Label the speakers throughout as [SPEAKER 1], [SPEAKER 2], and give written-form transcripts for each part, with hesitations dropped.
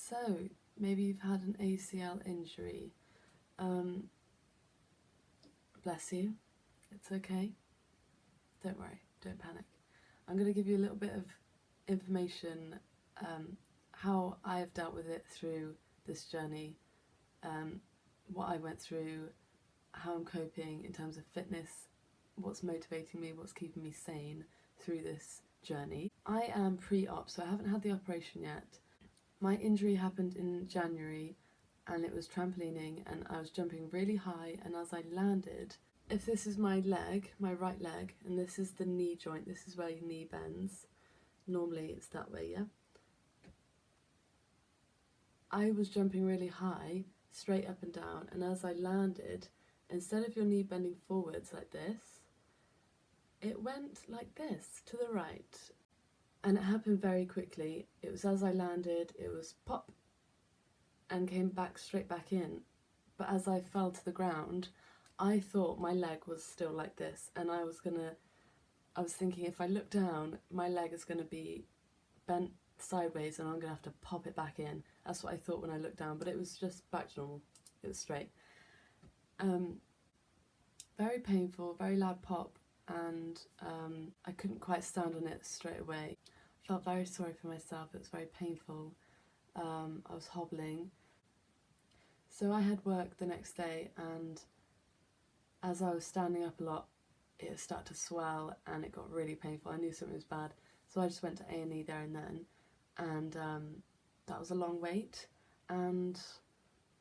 [SPEAKER 1] So, maybe you've had an ACL injury. Bless you. It's okay. Don't worry. Don't panic. I'm going to give you a little bit of information, how I've dealt with it through this journey, what I went through, how I'm coping in terms of fitness, what's motivating me, what's keeping me sane through this journey. I am pre-op, so I haven't had the operation yet. My injury happened in January and it was trampolining, and I was jumping really high, and as I landed, if this is my leg, my right leg, and this is the knee joint, this is where your knee bends, normally it's that way, yeah? I was jumping really high, straight up and down, and as I landed, instead of your knee bending forwards like this, it went like this, to the right. And it happened very quickly. It was as I landed, it was pop, and came back straight back in. But as I fell to the ground, I thought my leg was still like this, and I was thinking if I look down, my leg is gonna be bent sideways and I'm gonna have to pop it back in. That's what I thought when I looked down, but it was just back to normal. It was straight. Very painful, very loud pop, and I couldn't quite stand on it straight away. I felt very sorry for myself. It was very painful. I was hobbling. So I had work the next day, and as I was standing up a lot, it started to swell and it got really painful. I knew something was bad, so I just went to A&E there and then, and that was a long wait, and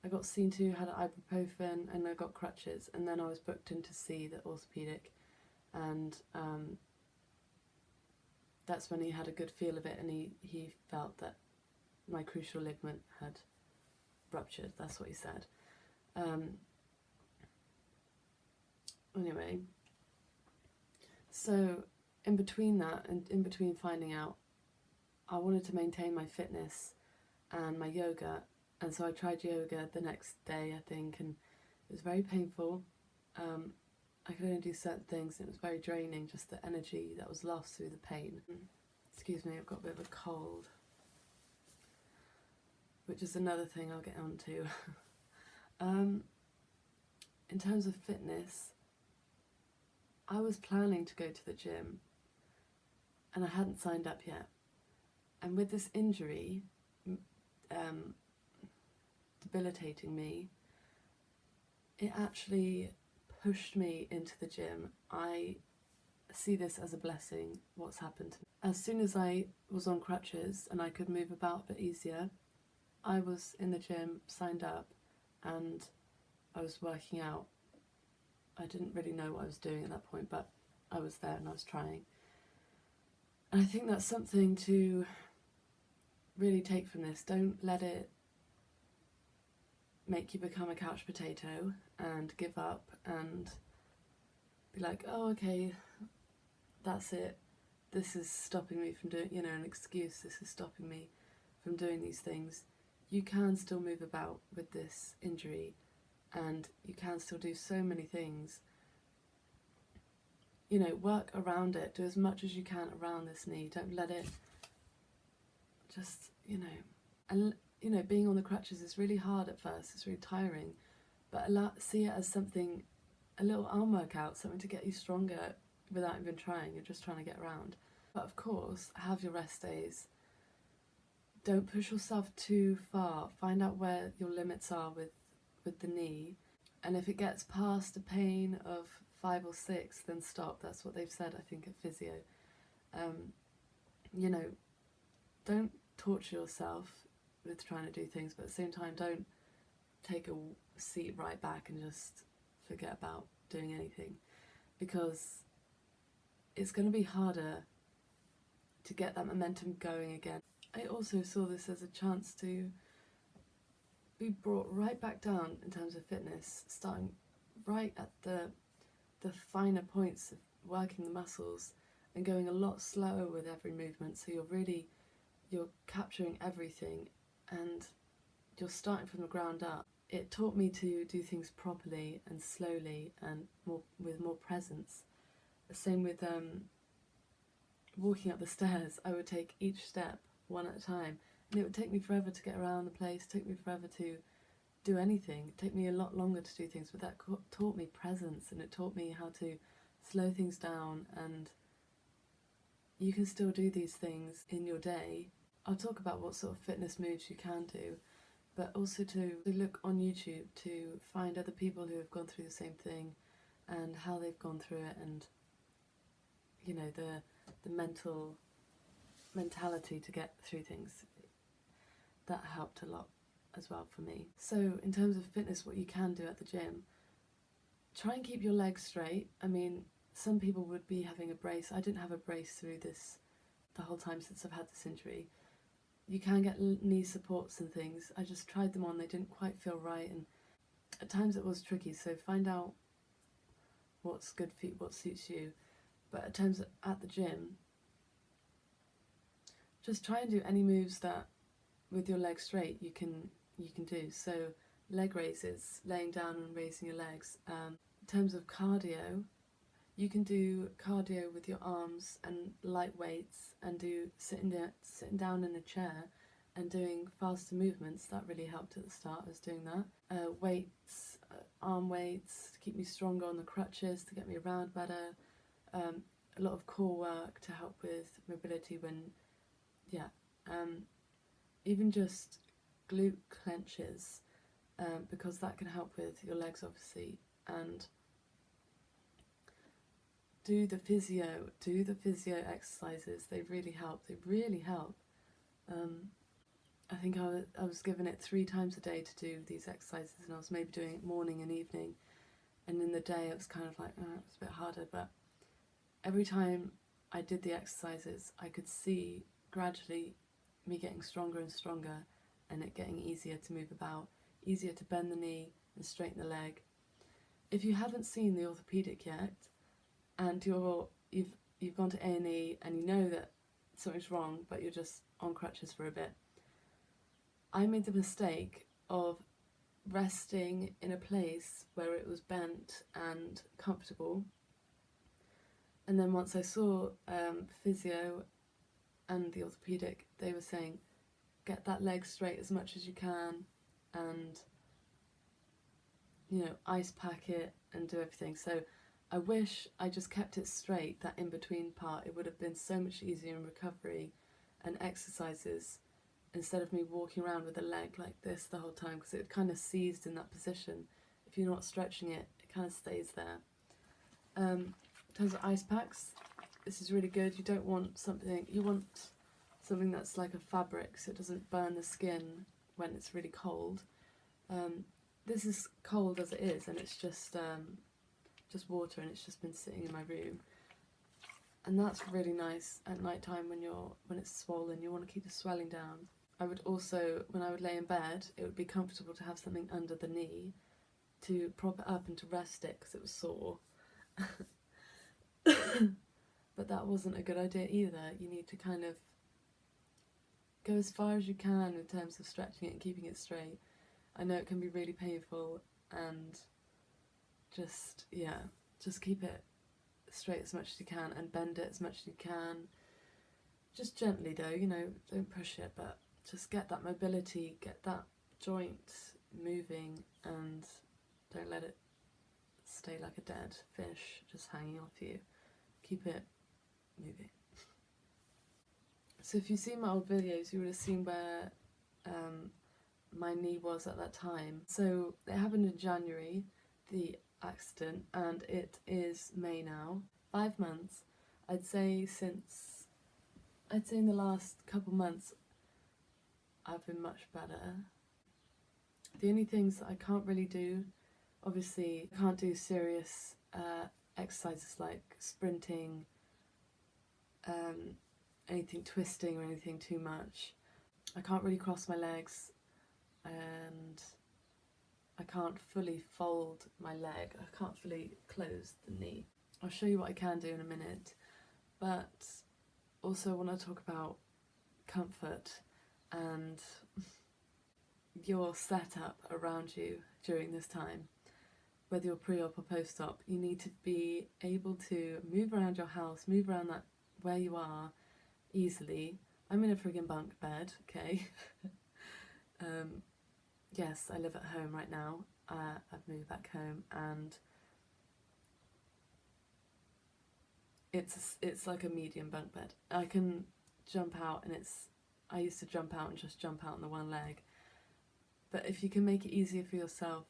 [SPEAKER 1] I got seen to, had ibuprofen, and I got crutches, and then I was booked in to see the orthopaedic, and that's when he had a good feel of it, and he felt that my crucial ligament had ruptured. That's what he said. Anyway, so in between that and in between finding out, I wanted to maintain my fitness and my yoga, and so I tried yoga the next day, I think, and it was very painful. I could only do certain things, and it was very draining, just the energy that was lost through the pain. Excuse me, I've got a bit of a cold, which is another thing I'll get on to. In terms of fitness, I was planning to go to the gym, and I hadn't signed up yet. And with this injury debilitating me, it actually pushed me into the gym. I see this as a blessing, what's happened to me. As soon as I was on crutches and I could move about a bit easier, I was in the gym, signed up, and I was working out. I didn't really know what I was doing at that point, but I was there and I was trying. And I think that's something to really take from this. Don't let it make you become a couch potato and give up and be like, oh, okay, that's it. This is stopping me from doing, an excuse. This is stopping me from doing these things. You can still move about with this injury, and you can still do so many things. Work around it. Do as much as you can around this knee. Don't let it just, and being on the crutches is really hard at first. It's really tiring, but see it as something, a little arm workout, something to get you stronger without even trying. You're just trying to get around. But of course, have your rest days. Don't push yourself too far. Find out where your limits are with the knee, and if it gets past a pain of 5 or 6, then stop. That's what they've said, I think, at physio. Don't torture yourself with trying to do things, but at the same time, don't take a seat right back and just forget about doing anything, because it's going to be harder to get that momentum going again. I also saw this as a chance to be brought right back down in terms of fitness, starting right at the finer points of working the muscles and going a lot slower with every movement, so you're capturing everything and you're starting from the ground up. It taught me to do things properly and slowly and with more presence. The same with walking up the stairs. I would take each step one at a time And it would take me forever to get around the place, it took me forever to do anything. It took me a lot longer to do things, but that taught me presence, and it taught me how to slow things down, and you can still do these things in your day. I'll talk about what sort of fitness moves you can do, but also to look on YouTube to find other people who have gone through the same thing and how they've gone through it, and you know, the mentality to get through things. That helped a lot as well for me. So in terms of fitness, what you can do at the gym, try and keep your legs straight. I mean, some people would be having a brace. I didn't have a brace through this the whole time since I've had this injury. You can get knee supports and things. I just tried them on, they didn't quite feel right, and at times it was tricky, so find out what's good for you, what suits you. But at times at the gym, just try and do any moves that with your legs straight you can do. So leg raises, laying down and raising your legs. In terms of cardio, you can do cardio with your arms and light weights, and do sitting down in a chair and doing faster movements. That really helped at the start. I was doing that. Weights, arm weights to keep me stronger on the crutches, to get me around better. A lot of core work to help with mobility when, even just glute clenches, because that can help with your legs obviously. And do the physio exercises. They really help. I think I was given it 3 times a day to do these exercises, and I was maybe doing it morning and evening, and in the day it was kind of like, it was a bit harder, but every time I did the exercises I could see gradually me getting stronger and stronger, and it getting easier to move about, easier to bend the knee and straighten the leg. If you haven't seen the orthopaedic yet, and you've gone to A&E and you know that something's wrong, but you're just on crutches for a bit, I made the mistake of resting in a place where it was bent and comfortable, and then once I saw physio and the orthopaedic, they were saying get that leg straight as much as you can, and ice pack it and do everything. So I wish I just kept it straight, that in-between part. It would have been so much easier in recovery and exercises, instead of me walking around with a leg like this the whole time, because it kind of seized in that position. If you're not stretching it, it kind of stays there. In terms of ice packs, this is really good. You want something that's like a fabric, so it doesn't burn the skin when it's really cold. This is cold as it is, and it's just water, and it's just been sitting in my room, and that's really nice at night time when it's swollen. You want to keep the swelling down. I would also, when I would lay in bed, it would be comfortable to have something under the knee to prop it up and to rest it, because it was sore. But that wasn't a good idea either. You need to kind of go as far as you can in terms of stretching it and keeping it straight. I know it can be really painful, and just keep it straight as much as you can, and bend it as much as you can. Just gently though, don't push it, but just get that mobility, get that joint moving, and don't let it stay like a dead fish just hanging off you. Keep it moving. So if you've seen my old videos, you would have seen where my knee was at that time. So it happened in January, the accident, and it is May now. 5 months. I'd say in the last couple months I've been much better. The only things that I can't really do, obviously I can't do serious exercises like sprinting, anything twisting or anything too much. I can't really cross my legs, and I can't fully fold my leg. I can't fully close the knee. I'll show you what I can do in a minute, but also I want to talk about comfort and your setup around you during this time. Whether you're pre-op or post-op, you need to be able to move around your house, move around that where you are easily, I'm in a friggin' bunk bed, okay? Yes, I live at home right now. I've moved back home, and it's like a medium bunk bed. I can jump out, and I used to jump out and just jump out on the one leg. But if you can make it easier for yourself,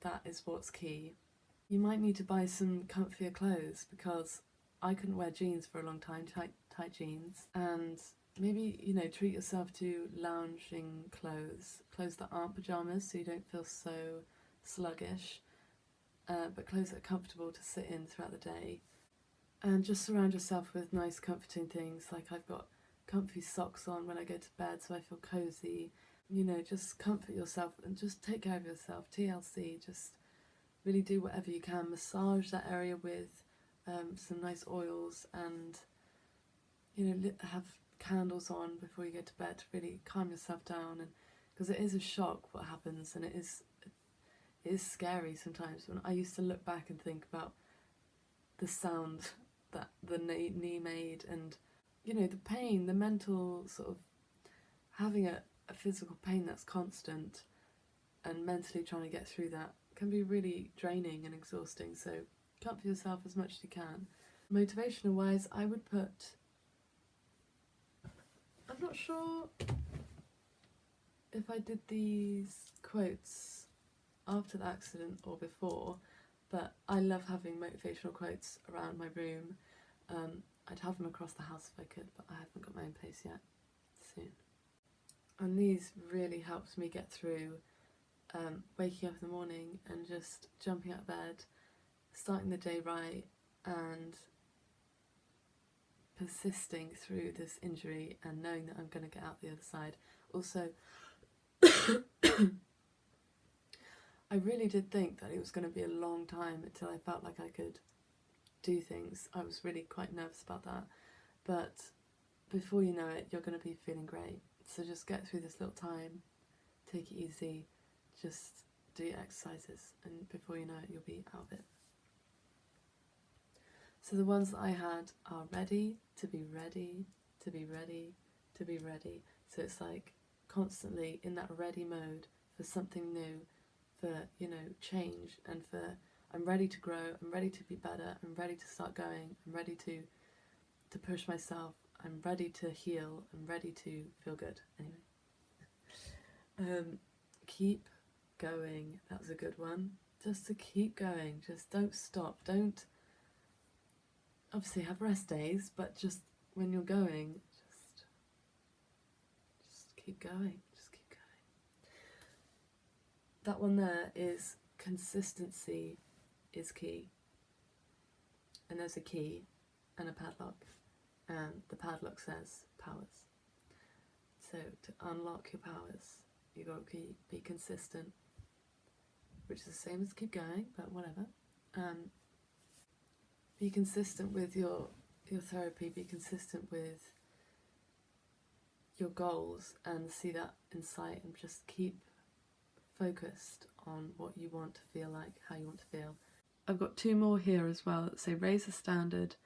[SPEAKER 1] that is what's key. You might need to buy some comfier clothes, because I couldn't wear jeans for a long time, tight jeans, and maybe, treat yourself to lounging clothes that aren't pajamas, so you don't feel so sluggish, but clothes that are comfortable to sit in throughout the day. And just surround yourself with nice comforting things, like I've got comfy socks on when I go to bed so I feel cozy. Just comfort yourself and just take care of yourself. TLC, just really do whatever you can. Massage that area with some nice oils, and have candles on before you go to bed to really calm yourself down. And because it is a shock what happens, and it is scary sometimes. When I used to look back and think about the sound that the knee made, and the pain, the mental sort of having a physical pain that's constant, and mentally trying to get through that can be really draining and exhausting. So comfort yourself as much as you can. Motivational wise, I would put, I'm not sure if I did these quotes after the accident or before, but I love having motivational quotes around my room. I'd have them across the house if I could, but I haven't got my own place yet. Soon. And these really helped me get through waking up in the morning and just jumping out of bed, starting the day right, and persisting through this injury and knowing that I'm going to get out the other side. Also, I really did think that it was going to be a long time until I felt like I could do things. I was really quite nervous about that, but before you know it, you're going to be feeling great. So just get through this little time, take it easy, just do your exercises, and before you know it, you'll be out of it. So the ones that I had are ready, to be ready, to be ready, to be ready. So it's like constantly in that ready mode for something new, for, change, and for I'm ready to grow, I'm ready to be better, I'm ready to start going, I'm ready to push myself, I'm ready to heal, I'm ready to feel good. Anyway. Keep going, that was a good one. Just to keep going, just don't stop, don't obviously have rest days, but just when you're going, just keep going, just keep going. That one there is consistency is key. And there's a key and a padlock, and the padlock says powers. So to unlock your powers, you got to be consistent, which is the same as keep going, but whatever. Be consistent with your therapy, be consistent with your goals, and see that in sight, and just keep focused on what you want to feel like, how you want to feel. I've got two more here as well that say raise the standard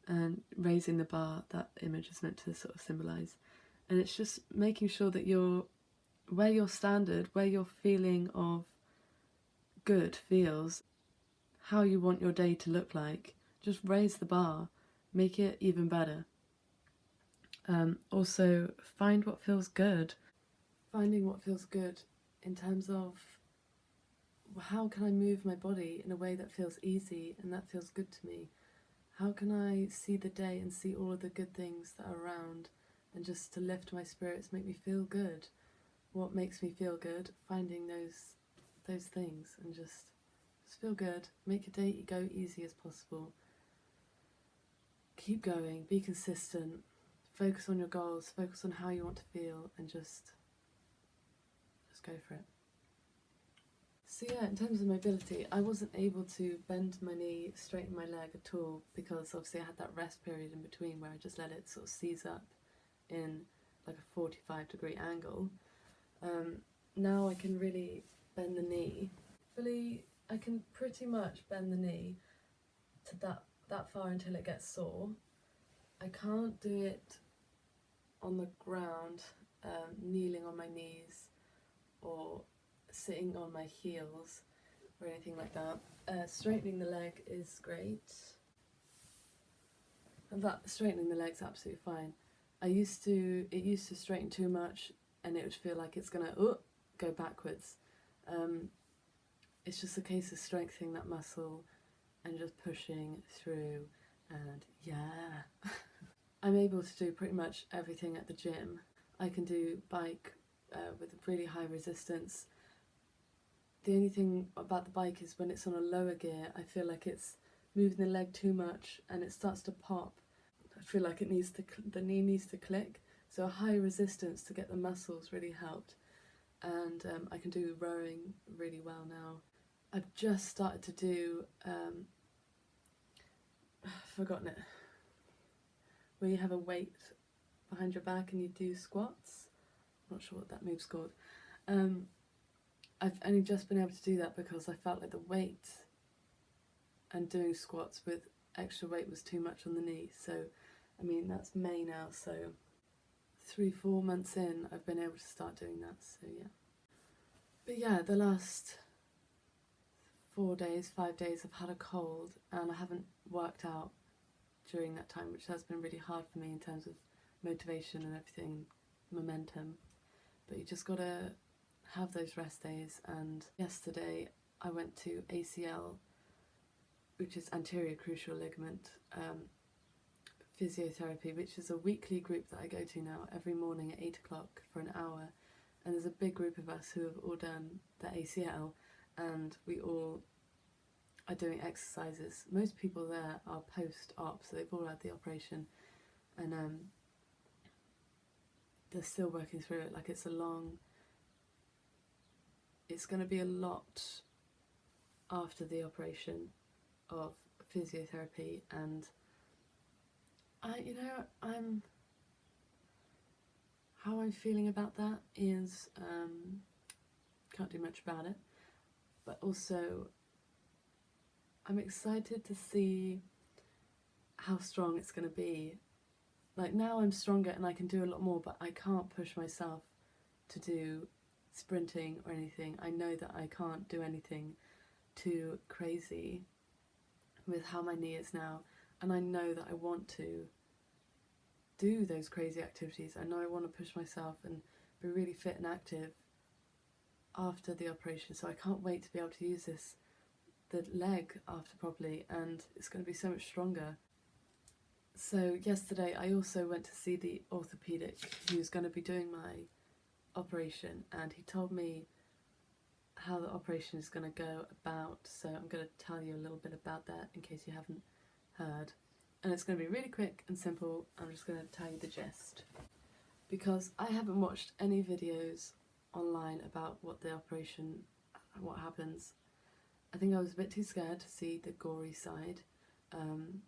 [SPEAKER 1] and raising the bar. That image is meant to sort of symbolise. And it's just making sure that where your standard, where your feeling of good feels, how you want your day to look like, just raise the bar, make it even better. Also, find what feels good. Finding what feels good in terms of how can I move my body in a way that feels easy and that feels good to me? How can I see the day and see all of the good things that are around, and just to lift my spirits, make me feel good? What makes me feel good? Finding those things, and just feel good. Make your day go easy as possible. Keep going, be consistent, focus on your goals, focus on how you want to feel, and just go for it. So yeah, in terms of mobility, I wasn't able to bend my knee, straighten my leg at all, because obviously I had that rest period in between where I just let it sort of seize up in like a 45-degree angle. Now I can really bend the knee. I can pretty much bend the knee to that far until it gets sore. I can't do it on the ground, kneeling on my knees or sitting on my heels or anything like that. Straightening the leg is great. And that straightening the leg's absolutely fine. It used to straighten too much and it would feel like it's gonna go backwards. It's just a case of strengthening that muscle and just pushing through, and yeah. I'm able to do pretty much everything at the gym. I can do bike with really high resistance. The only thing about the bike is when it's on a lower gear, I feel like it's moving the leg too much and it starts to pop. I feel like the knee needs to click. So a high resistance to get the muscles really helped. And I can do rowing really well now. I've just started to do, forgotten it, where you have a weight behind your back and you do squats. I'm not sure what that move's called. I've only just been able to do that because I felt like the weight and doing squats with extra weight was too much on the knee. So, I mean, that's May now, so 3-4 months in, I've been able to start doing that, so yeah. But yeah, the last 5 days, I've had a cold and I haven't worked out during that time, which has been really hard for me in terms of motivation and everything, momentum. But you just gotta have those rest days. And yesterday I went to ACL, which is anterior crucial ligament physiotherapy, which is a weekly group that I go to now every morning at 8 o'clock for an hour. And there's a big group of us who have all done the ACL, and we all are doing exercises. Most people there are post-op, so they've all had the operation, and they're still working through it. Like, it's going to be a lot after the operation of physiotherapy, and how I'm feeling about that is, can't do much about it, but also I'm excited to see how strong it's going to be. Like, now I'm stronger and I can do a lot more, but I can't push myself to do sprinting or anything. I know that I can't do anything too crazy with how my knee is now, and I know that I want to do those crazy activities. I know I want to push myself and be really fit and active after the operation, so I can't wait to be able to use the leg after properly, and it's going to be so much stronger. So yesterday I also went to see the orthopaedic who's going to be doing my operation, and he told me how the operation is going to go about, so I'm going to tell you a little bit about that in case you haven't heard. And it's going to be really quick and simple. I'm just going to tell you the gist, because I haven't watched any videos online about what happens. I think I was a bit too scared to see the gory side, and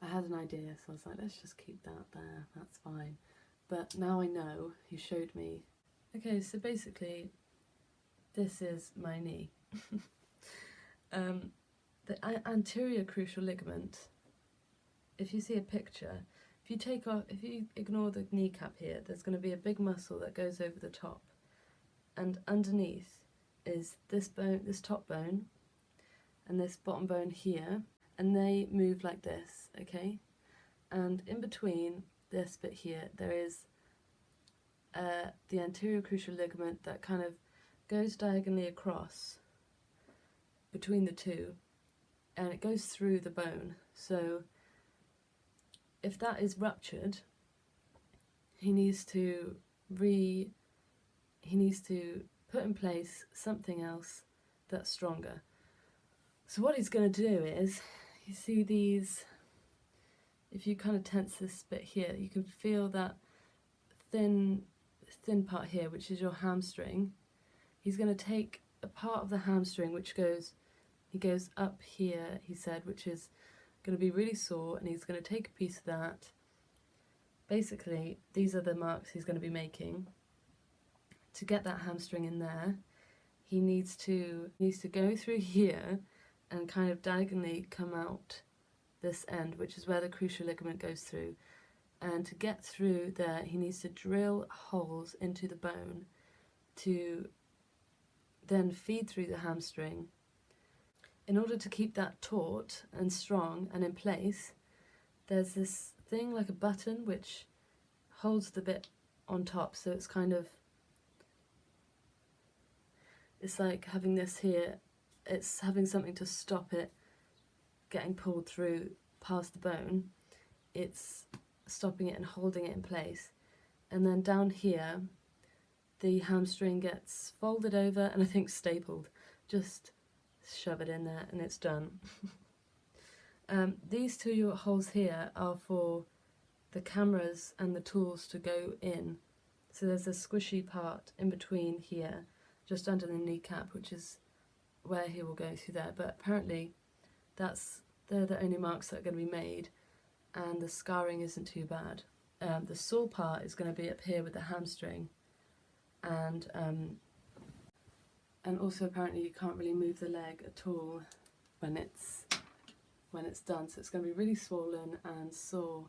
[SPEAKER 1] I had an idea, so I was like, let's just keep that there, that's fine. But now I know, he showed me. Okay, so basically, this is my knee. The anterior crucial ligament, if you see a picture, if you ignore the kneecap here, there's going to be a big muscle that goes over the top. And underneath is this bone, this top bone, and this bottom bone here, and they move like this, okay? And in between this bit here, there is the anterior crucial ligament that kind of goes diagonally across between the two, and it goes through the bone. So if that is ruptured, he needs to put in place something else that's stronger. So what he's going to do is, you see these, if you kind of tense this bit here, you can feel that thin part here, which is your hamstring. He's going to take a part of the hamstring which goes up here, he said, which is going to be really sore, and he's going to take a piece of that. Basically, these are the marks he's going to be making. To get that hamstring in there, he needs to go through here and kind of diagonally come out this end, which is where the cruciate ligament goes through. And to get through there, he needs to drill holes into the bone to then feed through the hamstring. In order to keep that taut and strong and in place, there's this thing like a button which holds the bit on top, so it's kind of, it's like having this here, it's having something to stop it getting pulled through past the bone. It's stopping it and holding it in place. And then down here, the hamstring gets folded over and I think stapled. Just shove it in there and it's done. These two holes here are for the cameras and the tools to go in. So there's a squishy part in between here, just under the kneecap, which is where he will go through there. But apparently they're the only marks that are going to be made, and the scarring isn't too bad. The sore part is going to be up here with the hamstring, and also apparently you can't really move the leg at all when it's done, so it's going to be really swollen and sore.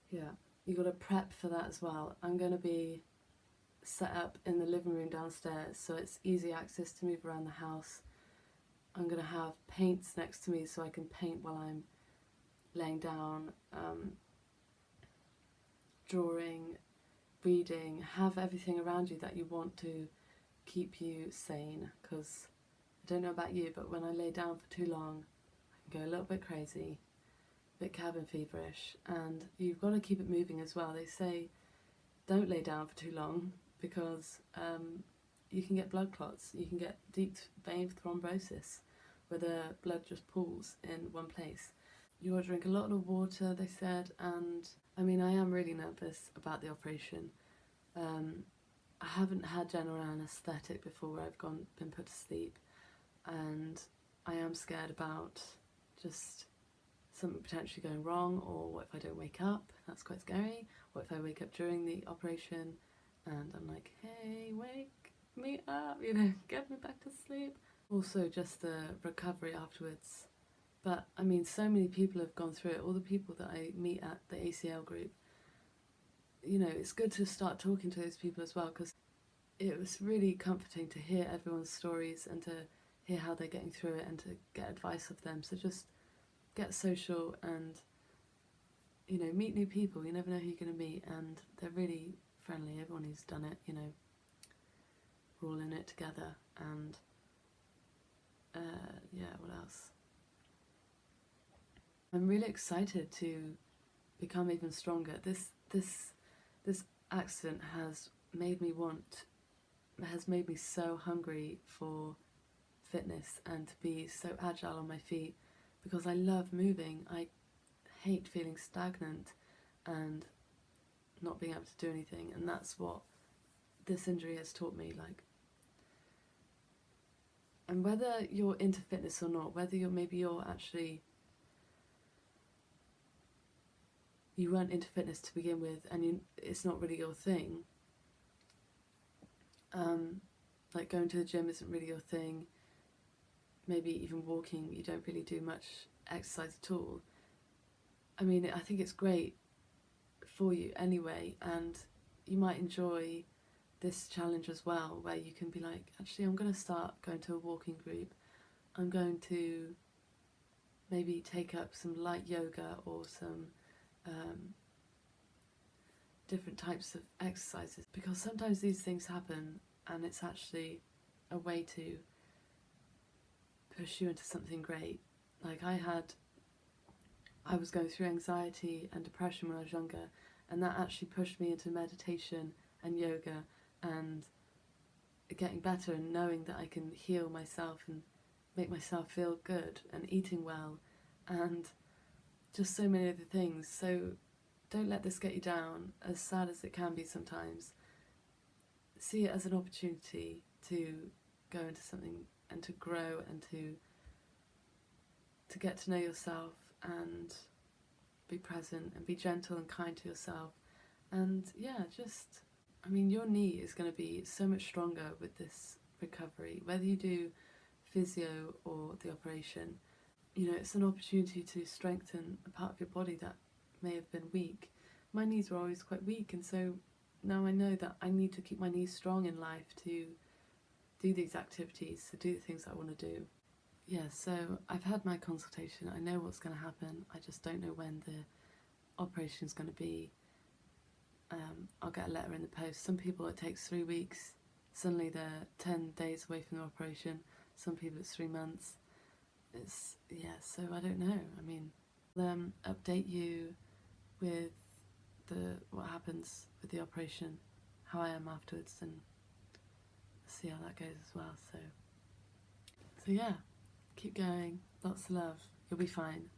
[SPEAKER 1] Yeah, you got to prep for that as well. I'm going to be set up in the living room downstairs, so it's easy access to move around the house. I'm going to have paints next to me so I can paint while I'm laying down, drawing, reading. Have everything around you that you want to keep you sane, because I don't know about you, but when I lay down for too long I can go a little bit crazy, a bit cabin feverish, and you've got to keep it moving as well. They say don't lay down for too long because you can get blood clots, you can get deep vein thrombosis where the blood just pools in one place. You got to drink a lot of water, they said, and I mean, I am really nervous about the operation. I haven't had general anaesthetic before where I've been put to sleep, and I am scared about just something potentially going wrong, or what if I don't wake up? That's quite scary. What if I wake up during the operation and I'm like, hey, wake me up, get me back to sleep. Also just the recovery afterwards. But I mean, so many people have gone through it, all the people that I meet at the ACL group. It's good to start talking to those people as well, because it was really comforting to hear everyone's stories and to hear how they're getting through it and to get advice of them. So just get social and, meet new people. You never know who you're going to meet, and they're really friendly. Everyone who's done it, we're all in it together. And yeah, what else? I'm really excited to become even stronger. This accident has made me so hungry for fitness and to be so agile on my feet, because I love moving. I hate feeling stagnant and not being able to do anything, and that's what this injury has taught me. And whether you're into fitness or not, whether you're actually, you weren't into fitness to begin with and it's not really your thing, like going to the gym isn't really your thing, maybe even walking, you don't really do much exercise at all. I mean, I think it's great for you anyway, and you might enjoy this challenge as well, where you can be like, actually, I'm going to start going to a walking group. I'm going to maybe take up some light yoga or some different types of exercises, because sometimes these things happen and it's actually a way to push you into something great. Like I was going through anxiety and depression when I was younger, and that actually pushed me into meditation and yoga and getting better and knowing that I can heal myself and make myself feel good and eating well and just so many other things. So don't let this get you down, as sad as it can be sometimes. See it as an opportunity to go into something and to grow and to get to know yourself and be present and be gentle and kind to yourself. And yeah, your knee is going to be so much stronger with this recovery, whether you do physio or the operation. you know, it's an opportunity to strengthen a part of your body that may have been weak. My knees were always quite weak, and so now I know that I need to keep my knees strong in life to do these activities, to do the things I want to do. Yeah, so I've had my consultation. I know what's going to happen. I just don't know when the operation is going to be. I'll get a letter in the post. Some people it takes 3 weeks. Suddenly they're 10 days away from the operation. Some people it's 3 months. It's, yeah, so I don't know. I mean, update you with what happens with the operation, how I am afterwards, and see how that goes as well. So yeah, keep going. Lots of love. You'll be fine.